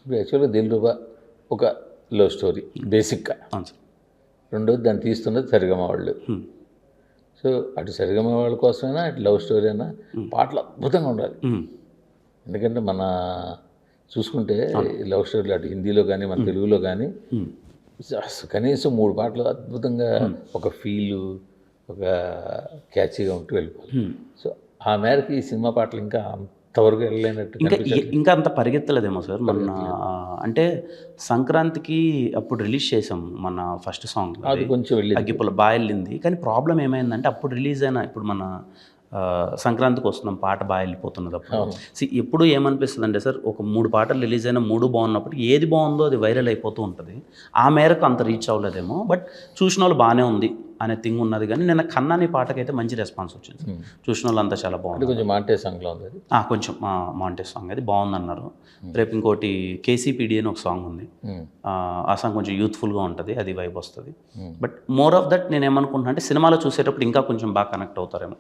ఇప్పుడు యాక్చువల్గా దిల్రుబా ఒక లవ్ స్టోరీ బేసిక్గా. అవును సార్. రెండోది దాన్ని తీస్తున్నది సరిగమ వాళ్ళు. సో అటు సరిగమ వాళ్ళ కోసమైనా ఇటు లవ్ స్టోరీ అయినా పాటలు అద్భుతంగా ఉండాలి. ఎందుకంటే మన చూసుకుంటే లవ్ స్టోరీలు అటు హిందీలో కానీ మన తెలుగులో కానీ కనీసం 3 పాటలు అద్భుతంగా ఒక ఫీలు ఒక క్యాచీగా ఉంటూ వెళ్ళిపోవాలి. సో ఆ మేరకు ఈ సినిమా పాటలు ఇంకా అంతవరకు వెళ్ళలేనట్టు ఇంకా అంత పరిగెత్తలేదేమో సార్. మన అంటే సంక్రాంతికి అప్పుడు రిలీజ్ చేసాం మన ఫస్ట్ సాంగ్, అది కొంచెం వెళ్ళి అగ్గిపుల్ల బాగా వెళ్ళింది. కానీ ప్రాబ్లం ఏమైందంటే అప్పుడు రిలీజ్ అయిన ఇప్పుడు మన సంక్రాంతికి వస్తున్నాం పాట బాగా వెళ్ళిపోతున్నది. అప్పుడు ఎప్పుడు ఏమనిపిస్తుంది అంటే సార్, ఒక 3 పాటలు రిలీజ్ అయినా 3 బాగున్నప్పుడు ఏది బాగుందో అది వైరల్ అయిపోతూ ఉంటుంది. ఆ మేరకు అంత రీచ్ అవ్వలేదేమో, బట్ చూసిన వాళ్ళు బాగానే ఉంది అనే థింగ్ ఉన్నది. కానీ నిన్న కన్నాని పాటకైతే మంచి రెస్పాన్స్ వచ్చింది. చూసిన వాళ్ళు అంతా చాలా బాగుంది. కొంచెం మాంటే సాంగ్లో ఉంది, కొంచెం మాంటే సాంగ్ అది బాగుందన్నారు. రేపు ఇంకోటి కేసీపీడి అని ఒక సాంగ్ ఉంది, ఆ సాంగ్ కొంచెం యూత్ఫుల్గా ఉంటుంది, అది వైబ్ వస్తుంది. బట్ మోర్ ఆఫ్ దట్ నేను ఏమనుకుంటున్నా అంటే సినిమాలో చూసేటప్పుడు ఇంకా కొంచెం బాగా కనెక్ట్ అవుతారేమో.